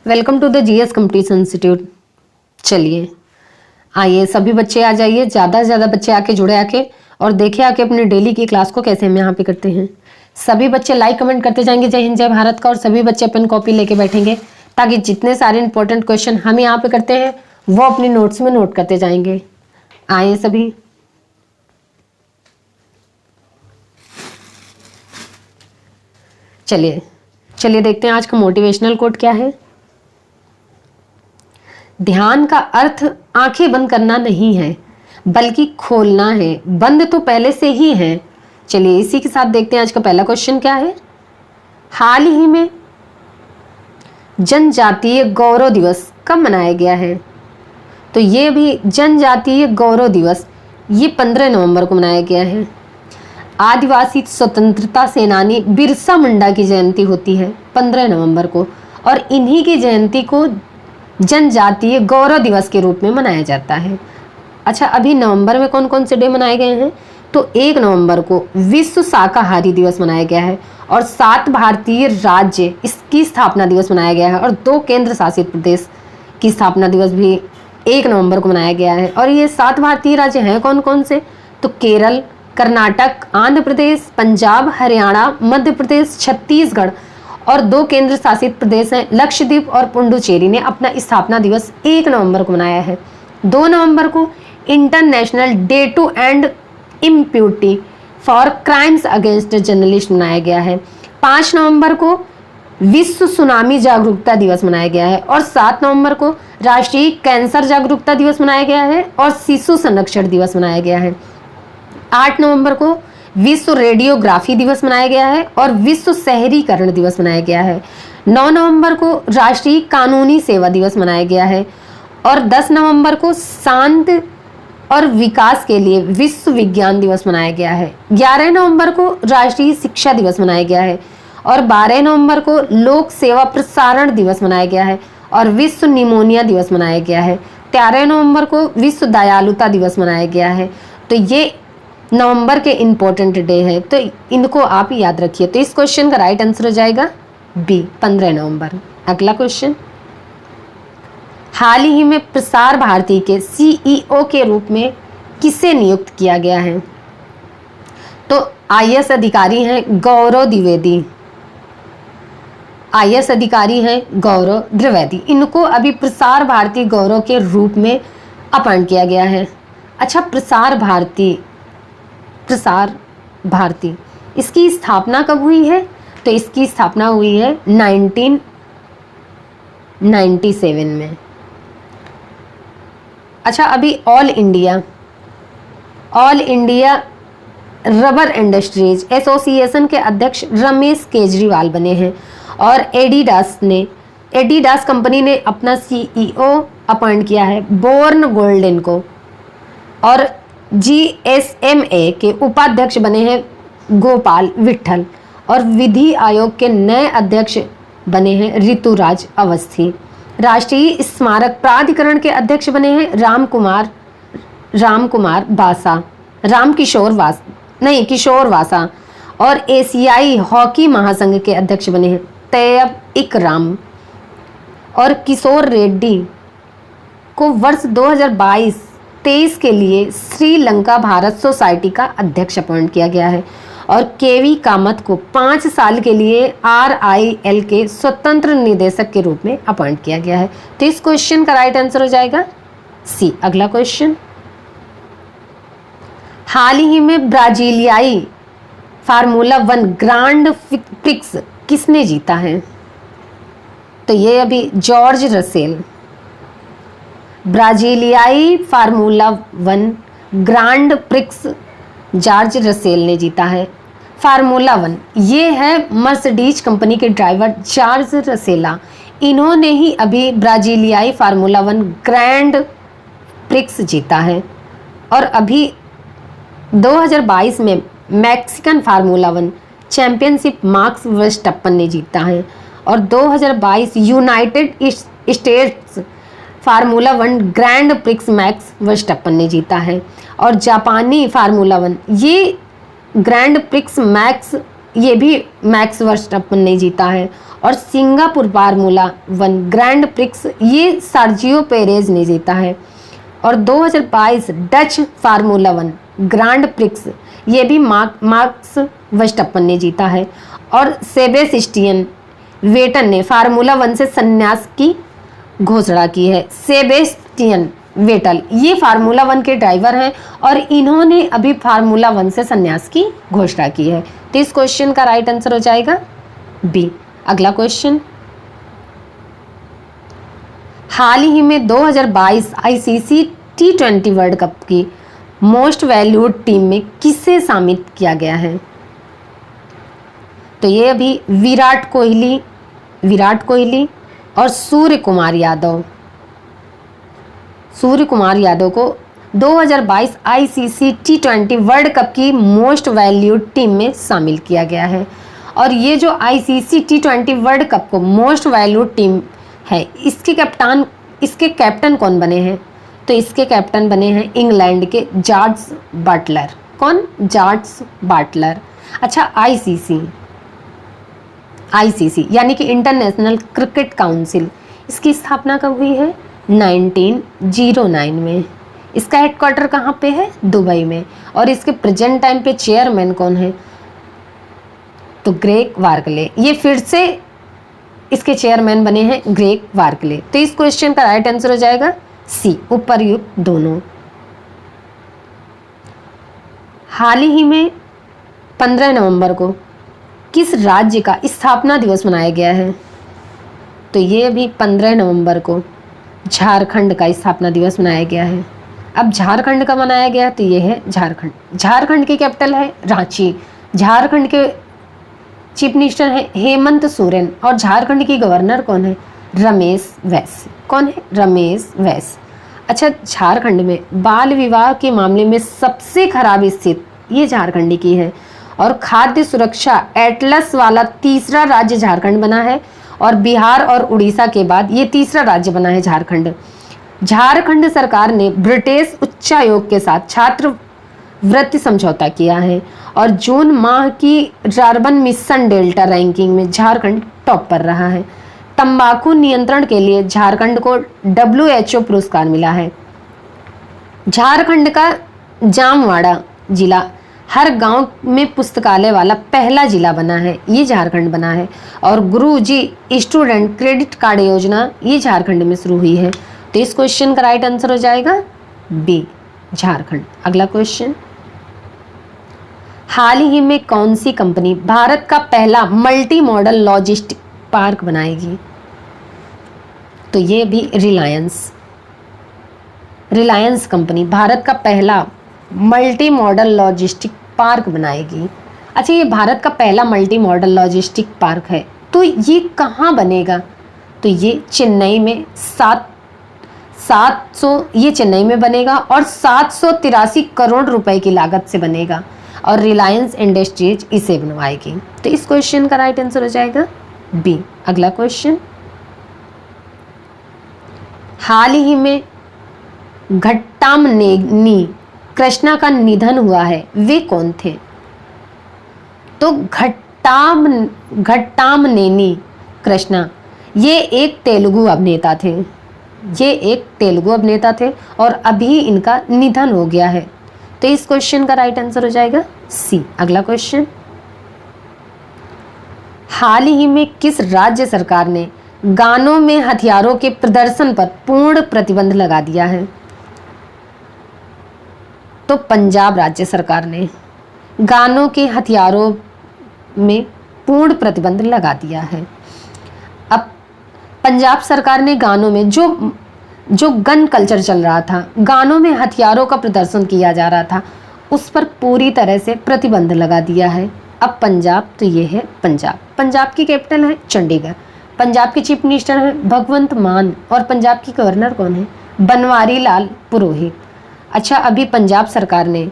Welcome to the GS competition institute. चलिए आइए सभी बच्चे आ जाइए, ज़्यादा से ज़्यादा बच्चे आके जुड़े आके और देखे आके अपनी डेली की क्लास को कैसे हम यहाँ पे करते हैं। सभी बच्चे लाइक कमेंट करते जाएंगे जय हिंद जय भारत का, और सभी बच्चे पेन कॉपी लेके बैठेंगे ताकि जितने सारे इंपॉर्टेंट क्वेश्चन हम यहाँ पे करते हैं वो अपनी नोट्स में नोट करते जाएंगे। आइए सभी। चलिए चलिए देखते हैं आज का मोटिवेशनल कोट क्या है। ध्यान का अर्थ आंखें बंद करना नहीं है बल्कि खोलना है, बंद तो पहले से ही है। चलिए इसी के साथ देखते हैं आज का पहला क्वेश्चन क्या है। हाल ही में जनजातीय गौरव दिवस कब मनाया गया है? तो ये भी जनजातीय गौरव दिवस ये 15 नवंबर को मनाया गया है। आदिवासी स्वतंत्रता सेनानी बिरसा मुंडा की जयंती होती है 15 नवंबर को, और इन्हीं की जयंती को जनजातीय गौरव दिवस के रूप में मनाया जाता है। अच्छा, अभी नवंबर में कौन कौन से डे मनाए गए हैं? तो 1 नवंबर को विश्व शाकाहारी दिवस मनाया गया है, और 7 भारतीय राज्य इसकी स्थापना दिवस मनाया गया है, और 2 केंद्र शासित प्रदेश की स्थापना दिवस भी 1 नवंबर को मनाया गया है। और ये 7 भारतीय राज्य हैं कौन कौन से? तो केरल, कर्नाटक, आंध्र प्रदेश, पंजाब, हरियाणा, मध्य प्रदेश, छत्तीसगढ़, और 2 केंद्र शासित प्रदेश हैं लक्षद्वीप और पुडुचेरी ने अपना स्थापना दिवस 1 नवंबर को मनाया है। 2 नवंबर को international day to end impunity for crimes against journalist मनाया गया है। 5 नवंबर को विश्व सुनामी जागरूकता दिवस मनाया गया है, और 7 नवंबर को राष्ट्रीय कैंसर जागरूकता दिवस मनाया गया है, और शिशु संरक्षण दिवस मनाया गया है। 8 नवंबर को विश्व रेडियोग्राफी दिवस मनाया गया है, और विश्व शहरीकरण दिवस मनाया गया है। 9 नवंबर को राष्ट्रीय कानूनी सेवा दिवस मनाया गया है, और 10 नवंबर को शांत और विकास के लिए विश्व विज्ञान दिवस मनाया गया है। 11 नवंबर को राष्ट्रीय शिक्षा दिवस मनाया गया है, और 12 नवंबर को लोक सेवा प्रसारण दिवस मनाया गया है, और विश्व निमोनिया दिवस मनाया गया है। 13 नवंबर को विश्व दयालुता दिवस मनाया गया है। तो ये नवंबर के इंपॉर्टेंट डे है, तो इनको आप याद रखिए। तो इस क्वेश्चन का राइट आंसर हो जाएगा बी, 15 नवंबर। अगला क्वेश्चन, हाल ही में प्रसार भारती के सीईओ के रूप में किसे नियुक्त किया गया है? तो आईएएस अधिकारी हैं गौरव द्विवेदी। आईएएस अधिकारी हैं गौरव द्विवेदी, इनको अभी प्रसार भारती गौरव के रूप में अपॉइंट किया गया है। अच्छा, प्रसार भारती इसकी स्थापना कब हुई है? तो इसकी स्थापना हुई है 1997 में। अच्छा, अभी all India rubber industries association के अध्यक्ष रमेश केजरीवाल बने हैं, और एडिडास कंपनी ने अपना सीईओ अपॉइंट किया है बोर्न गोल्डन को, और जीएसएमए के उपाध्यक्ष बने हैं गोपाल विट्ठल, और विधि आयोग के नए अध्यक्ष बने हैं ऋतुराज अवस्थी। राष्ट्रीय स्मारक प्राधिकरण के अध्यक्ष बने हैं किशोर वासा, और एशियाई हॉकी महासंघ के अध्यक्ष बने हैं तैयब इकराम, और किशोर रेड्डी को वर्ष 2022-23 के लिए श्रीलंका भारत सोसाइटी का अध्यक्ष अपॉइंट किया गया है, और केवी कामत को 5 साल के लिए RIL के स्वतंत्र निदेशक के रूप में अपॉइंट किया गया है। तो इस क्वेश्चन का राइट आंसर हो जाएगा सी। अगला क्वेश्चन, हाल ही में ब्राजीलियाई फार्मूला 1 ग्रांड प्रिक्स किसने जीता है? तो ये अभी जॉर्ज रसेल। ब्राजीलियाई formula 1 grand prix George Russell ने जीता है। फार्मूला 1 ये है मर्सिडीज कंपनी के ड्राइवर जॉर्ज रसेला, इन्होंने ही अभी ब्राजीलियाई फार्मूला 1 ग्रैंड प्रिक्स जीता है। और अभी 2022 में Mexican formula 1 championship Max Verstappen ने जीता है, और 2022 United States formula 1 grand prix Max Verstappen ने जीता है। और जापानी फार्मूला 1 ये ग्रैंड प्रिक्स मैक्स ये भी मैक्स वर्स्टप्पन ने जीता है। और सिंगापुर फार्मूला 1 ग्रैंड प्रिक्स ये सर्जियो पेरेज ने जीता है। और 2022 डच फार्मूला 1 ग्रैंड प्रिक्स ये भी मार्क्स वर्स्टैपन ने जीता है। और सेबेस्टियन वेटन ने फार्मूला 1 से संन्यास की घोषणा की है। सेबेस्टियन वेटल ये फार्मूला 1 के ड्राइवर हैं और इन्होंने अभी फार्मूला 1 से संन्यास की घोषणा की है। तो इस क्वेश्चन का राइट आंसर हो जाएगा बी। अगला क्वेश्चन, हाल ही में 2022 आईसीसी T20 वर्ल्ड कप की मोस्ट वैल्यूड टीम में किसे शामिल किया गया है? तो ये अभी विराट कोहली और सूर्य कुमार यादव को 2022 आईसीसी T20 वर्ल्ड कप की मोस्ट वैल्यूड टीम में शामिल किया गया है। और ये जो आईसीसी T20 वर्ल्ड कप को मोस्ट वैल्यूड टीम है, इसके कैप्टन कौन बने हैं? तो इसके कैप्टन बने हैं इंग्लैंड के जॉर्ज बटलर। कौन? George Butler. अच्छा, आईसीसी यानी कि इंटरनेशनल क्रिकेट काउंसिल, इसकी स्थापना कब हुई है? 1909 में। इसका हेडक्वार्टर कहाँ पे है? दुबई में। और इसके प्रेजेंट टाइम पे चेयरमैन कौन है? तो ग्रेग वार्कले। ये फिर से इसके चेयरमैन बने हैं ग्रेग वार्कले। तो इस क्वेश्चन का राइट आंसर हो जाएगा सी, उपर्युक्त दोनों। हाल ही में 15 नवंबर को किस राज्य का स्थापना दिवस मनाया गया है? तो ये भी 15 नवंबर को झारखंड का स्थापना दिवस मनाया गया है। अब झारखंड का मनाया गया तो ये है झारखंड। झारखंड की कैपिटल है रांची। झारखंड के चीफ मिनिस्टर है हेमंत सोरेन और झारखंड की गवर्नर कौन है? रमेश बैस। कौन है? रमेश बैस। अच्छा, झारखंड में बाल विवाह के मामले में सबसे खराब स्थिति ये झारखंड की है। और खाद्य सुरक्षा एटलस वाला तीसरा राज्य झारखंड बना है। और बिहार और उड़ीसा के बाद ये तीसरा राज्य बना है झारखंड। झारखंड सरकार ने ब्रिटिश उच्चायोग के साथ छात्रवृत्ति समझौता किया है। और जून माह की अर्बन मिशन डेल्टा रैंकिंग में झारखंड टॉप पर रहा है। तंबाकू नियंत्रण के लिए झारखंड को WHO पुरस्कार मिला है। झारखंड का जामवाड़ा जिला हर गांव में पुस्तकालय वाला पहला जिला बना है, ये झारखंड बना है। और गुरुजी स्टूडेंट क्रेडिट कार्ड योजना ये झारखंड में शुरू हुई है। तो इस क्वेश्चन का राइट आंसर हो जाएगा बी, झारखंड। अगला क्वेश्चन, हाल ही में कौन सी कंपनी भारत का पहला मल्टी मॉडल लॉजिस्टिक पार्क बनाएगी? तो ये भी रिलायंस कंपनी भारत का पहला मल्टी मॉडल लॉजिस्टिक पार्क बनाएगी। अच्छा, ये भारत का पहला मल्टी मॉडल लॉजिस्टिक पार्क है, तो ये कहाँ बनेगा? तो ये चेन्नई में 700 ये चेन्नई में बनेगा और 783 करोड़ रुपए की लागत से बनेगा। और रिलायंस इंडस्ट्रीज इसे बनवाएगी। तो इस क्वेश्चन का राइट आंसर हो जाएगा बी। अगला क्वेश्चन, हाल ही में घट्टामनेनी कृष्णा का निधन हुआ है, वे कौन थे? तो घट्टामनेनी कृष्णा ये एक तेलुगु अभिनेता थे और अभी इनका निधन हो गया है। तो इस क्वेश्चन का राइट आंसर हो जाएगा सी। अगला क्वेश्चन, हाल ही में किस राज्य सरकार ने गानों में हथियारों के प्रदर्शन पर पूर्ण प्रतिबंध लगा दिया है? तो पंजाब राज्य सरकार ने गानों के हथियारों में पूर्ण प्रतिबंध लगा दिया है। अब पंजाब सरकार ने गानों में जो गन कल्चर चल रहा था, गानों में हथियारों का प्रदर्शन किया जा रहा था, उस पर पूरी तरह से प्रतिबंध लगा दिया है। अब पंजाब, तो ये है पंजाब की कैपिटल है चंडीगढ़। पंजाब के चीफ मिनिस्टर हैं भगवंत मान और पंजाब की गवर्नर कौन है? बनवारी लाल पुरोहित। अच्छा, अभी पंजाब सरकार ने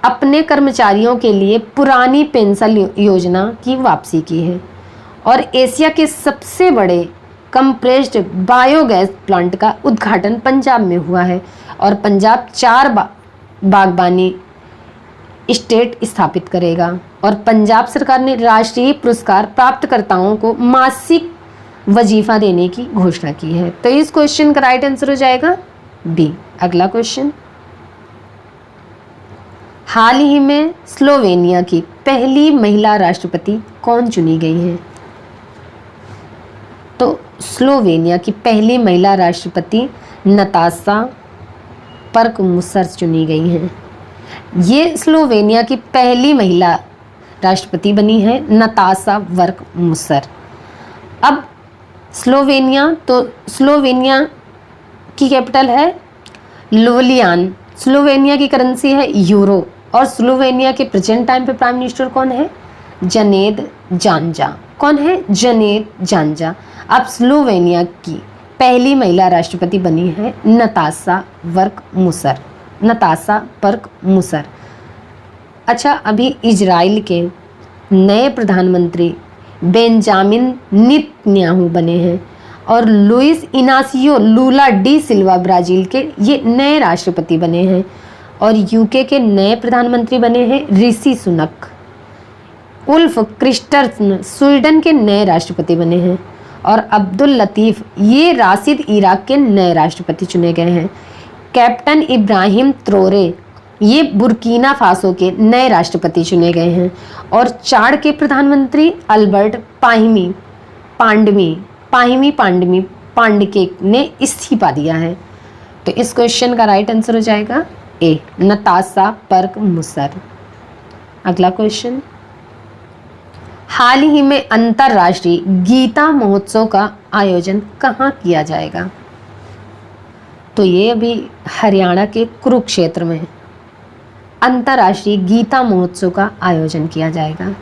अपने कर्मचारियों के लिए पुरानी पेंशन योजना की वापसी की है। और एशिया के सबसे बड़े कंप्रेस्ड बायोगैस प्लांट का उद्घाटन पंजाब में हुआ है। और पंजाब 4 बागबानी स्टेट स्थापित करेगा। और पंजाब सरकार ने राष्ट्रीय पुरस्कार प्राप्तकर्ताओं को मासिक वजीफा देने की घोषणा की है। तो इस क्वेश्चन का राइट आंसर हो जाएगा बी। अगला क्वेश्चन, हाल ही में स्लोवेनिया की पहली महिला राष्ट्रपति कौन चुनी गई है? तो स्लोवेनिया की पहली महिला राष्ट्रपति नताशा पर्क-मुसर चुनी गई हैं। ये स्लोवेनिया की पहली महिला राष्ट्रपति बनी है नताशा वर्क-मुसर। अब स्लोवेनिया, तो स्लोवेनिया की कैपिटल है ल्यूब्लियाना। स्लोवेनिया की करेंसी है यूरो और स्लोवेनिया के प्रेजेंट टाइम पे प्राइम मिनिस्टर कौन है? जनेद जानजा। कौन है? जनेद जानजा। अब स्लोवेनिया की पहली महिला राष्ट्रपति बनी है नताशा वर्क-मुसर, नताशा पर्क-मुसर। अच्छा, अभी इजराइल के नए प्रधानमंत्री बेंजामिन नेतन्याहू बने हैं और लुइस इनासियो लूला डी सिल्वा ब्राज़ील के ये नए राष्ट्रपति बने हैं और यूके के नए प्रधानमंत्री बने हैं Rishi Sunak. Ulf Kristersson Sweden के नए राष्ट्रपति बने हैं और अब्दुल लतीफ़ ये राशिद इराक के नए राष्ट्रपति चुने गए हैं। कैप्टन इब्राहिम त्रोरे ये बुर्किना फासो के नए राष्ट्रपति चुने गए हैं और चाड के प्रधानमंत्री अल्बर्ट पांडके ने इस्तीफा दिया है। तो इस क्वेश्चन का राइट आंसर हो जाएगा ए, नताशा पर्क-मुसर। अगला क्वेश्चन, हाल ही में अंतर्राष्ट्रीय गीता महोत्सव का आयोजन कहाँ किया जाएगा? तो ये अभी हरियाणा के कुरुक्षेत्र में अंतर्राष्ट्रीय गीता महोत्सव का आयोजन किया जाएगा।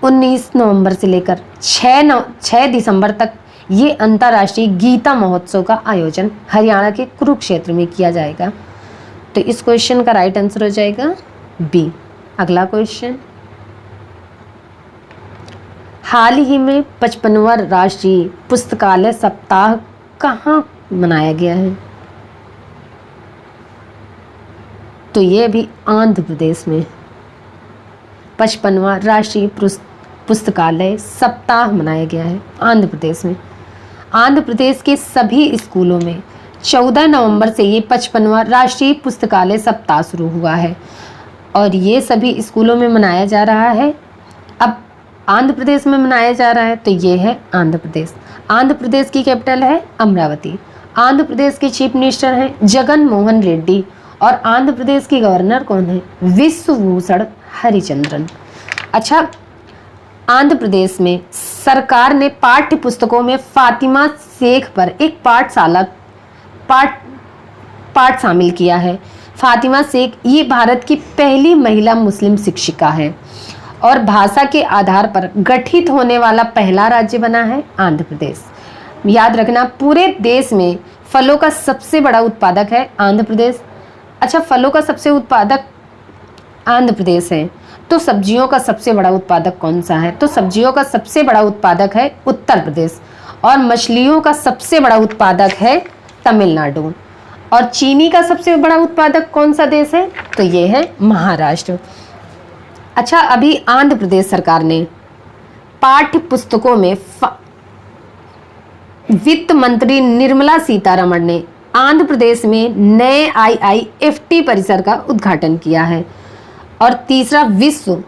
19 नवंबर से लेकर 6 दिसंबर तक ये अंतर्राष्ट्रीय गीता महोत्सव का आयोजन हरियाणा के कुरुक्षेत्र में किया जाएगा। तो इस क्वेश्चन का राइट आंसर हो जाएगा बी। अगला क्वेश्चन, हाल ही में 55वां राष्ट्रीय पुस्तकालय सप्ताह कहाँ मनाया गया है? तो ये भी आंध्र प्रदेश में 55वां राष्ट्रीय पुस्तकालय सप्ताह मनाया गया है आंध्र प्रदेश में। आंध्र प्रदेश के सभी स्कूलों में 14 नवंबर से ये 55वां राष्ट्रीय पुस्तकालय सप्ताह शुरू हुआ है और ये सभी स्कूलों में मनाया जा रहा है। अब आंध्र प्रदेश में मनाया जा रहा है तो ये है आंध्र प्रदेश। आंध्र प्रदेश की कैपिटल है अमरावती। आंध्र प्रदेश के चीफ मिनिस्टर हैं जगन मोहन रेड्डी और आंध्र प्रदेश की गवर्नर कौन है? विश्वभूषण हरिचंद्रन। अच्छा, आंध्र प्रदेश में सरकार ने पाठ्य पुस्तकों में फातिमा शेख पर एक पाठ शामिल किया है। फातिमा शेख ये भारत की पहली महिला मुस्लिम शिक्षिका है और भाषा के आधार पर गठित होने वाला पहला राज्य बना है आंध्र प्रदेश। याद रखना, पूरे देश में फलों का सबसे बड़ा उत्पादक है आंध्र प्रदेश। अच्छा, फलों का सबसे उत्पादक आंध्र प्रदेश है तो सब्जियों का सबसे बड़ा उत्पादक कौन सा है? तो सब्जियों का सबसे बड़ा उत्पादक है उत्तर प्रदेश और मछलियों का सबसे बड़ा उत्पादक है तमिलनाडु और चीनी का सबसे बड़ा उत्पादक कौन सा देश है? तो ये है महाराष्ट्र। अच्छा, अभी आंध्र प्रदेश सरकार ने पाठ्य पुस्तकों में वित्त मंत्री निर्मला सीतारमण ने आंध्र प्रदेश में नए IIFT परिसर का उद्घाटन किया है और तीसरा विश्व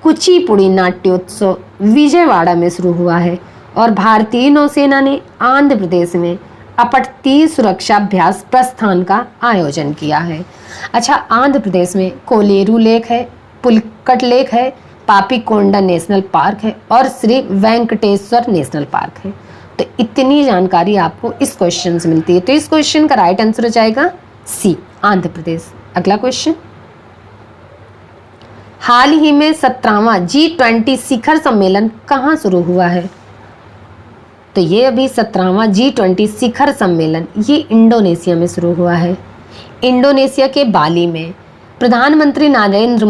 कुचिपुड़ी नाट्योत्सव विजयवाड़ा में शुरू हुआ है और भारतीय नौसेना ने आंध्र प्रदेश में अपतटीय सुरक्षाभ्यास प्रस्थान का आयोजन किया है। अच्छा, आंध्र प्रदेश में कोलेरू लेक है, पुलकट लेक है, पापीकोंडा नेशनल पार्क है और श्री वेंकटेश्वर नेशनल पार्क है। तो इतनी जानकारी आपको इस क्वेश्चन से मिलती है। तो इस क्वेश्चन का राइट आंसर हो जाएगा सी, आंध्र प्रदेश। अगला क्वेश्चन, हाल ही में 17वां G20 शिखर सम्मेलन कहाँ शुरू हुआ है? तो ये अभी 17वां G20 शिखर सम्मेलन ये इंडोनेशिया में शुरू हुआ है। इंडोनेशिया के बाली में प्रधानमंत्री नरेंद्र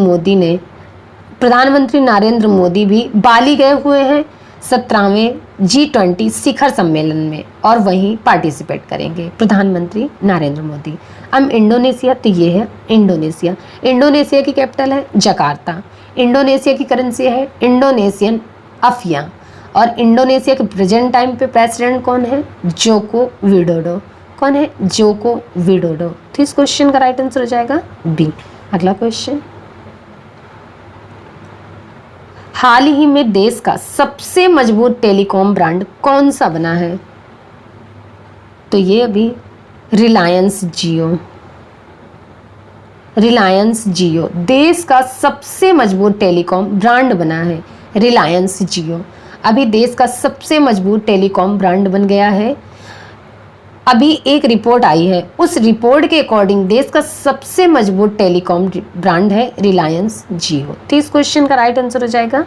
मोदी भी बाली गए हुए हैं 17वें G20 शिखर सम्मेलन में और वहीं पार्टिसिपेट करेंगे प्रधानमंत्री नरेंद्र मोदी। अब इंडोनेशिया, तो ये है इंडोनेशिया। इंडोनेशिया की कैपिटल है जकार्ता। इंडोनेशिया की करेंसी है इंडोनेशियन अफिया। और इंडोनेशिया के प्रेजेंट टाइम पे प्रेसिडेंट कौन है? Joko Widodo. कौन है? Joko Widodo. तो इस क्वेश्चन का राइट आंसर हो जाएगा बी। अगला क्वेश्चन, हाल ही में देश का सबसे मजबूत टेलीकॉम ब्रांड कौन सा बना है? तो ये अभी रिलायंस जियो। रिलायंस जियो देश का सबसे मजबूत टेलीकॉम ब्रांड बना है, रिलायंस जियो अभी देश का सबसे मजबूत टेलीकॉम ब्रांड बन गया है। अभी एक रिपोर्ट आई है, उस रिपोर्ट के अकॉर्डिंग देश का सबसे मजबूत टेलीकॉम ब्रांड है रिलायंस जियो। तो इस क्वेश्चन का राइट आंसर हो जाएगा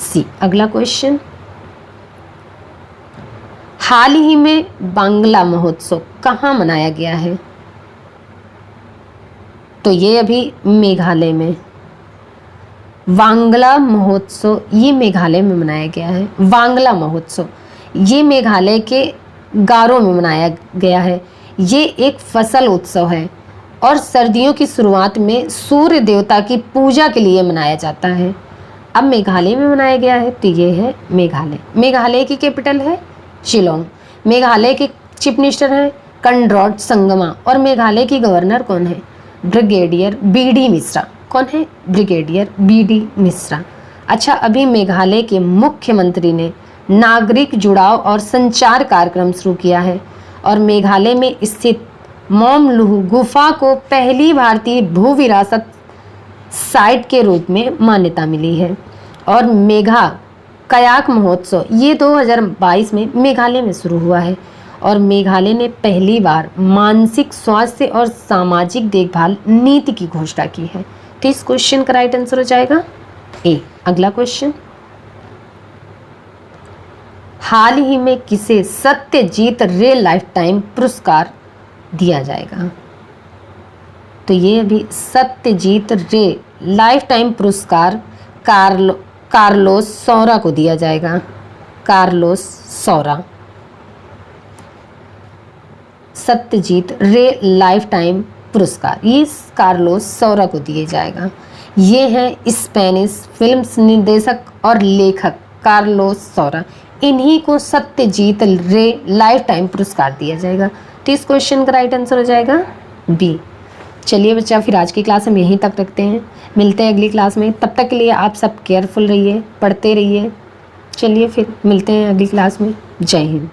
सी। अगला क्वेश्चन, हाल ही में बांग्ला महोत्सव कहाँ मनाया गया है? तो ये अभी मेघालय में। वांगला महोत्सव ये मेघालय में मनाया गया है। वांगला महोत्सव ये मेघालय के गारो में मनाया गया है। ये एक फसल उत्सव है और सर्दियों की शुरुआत में सूर्य देवता की पूजा के लिए मनाया जाता है। अब मेघालय में मनाया गया है, तो ये है मेघालय। मेघालय की कैपिटल है शिलोंग। मेघालय के चीफ मिनिस्टर हैं कंड्रॉट संगमा और मेघालय की गवर्नर कौन है? Brigadier B D. मिश्रा। कौन है? Brigadier B D. मिश्रा। अच्छा, अभी मेघालय के मुख्यमंत्री ने नागरिक जुड़ाव और संचार कार्यक्रम शुरू किया है और मेघालय में स्थित मौमलुह गुफा को पहली भारतीय भू विरासत साइट के रूप में मान्यता मिली है। और मेघा कयाक महोत्सव ये 2022 में मेघालय में शुरू हुआ है और मेघालय ने पहली बार मानसिक स्वास्थ्य और सामाजिक देखभाल नीति की घोषणा की है। तो इस क्वेश्चन का राइट आंसर हो जाएगा ए। अगला क्वेश्चन, हाल ही में किसे सत्यजीत रे लाइफ टाइम पुरस्कार दिया जाएगा? तो ये अभी सत्यजीत रे लाइफ टाइम पुरस्कार कार्लोस सौरा को दिया जाएगा। कार्लोस सौरा, सत्यजीत रे लाइफ टाइम पुरस्कार ये कार्लोस सौरा को दिया जाएगा। ये हैं स्पेनिश फिल्म निर्देशक और लेखक कार्लोस सौरा। इन्हीं को सत्यजीत रे लाइफ टाइम पुरस्कार दिया जाएगा। तो इस क्वेश्चन का राइट आंसर हो जाएगा बी। चलिए बच्चा, फिर आज की क्लास हम यहीं तक रखते हैं। मिलते हैं अगली क्लास में। तब तक के लिए आप सब केयरफुल रहिए, पढ़ते रहिए। चलिए फिर मिलते हैं अगली क्लास में। जय हिंद।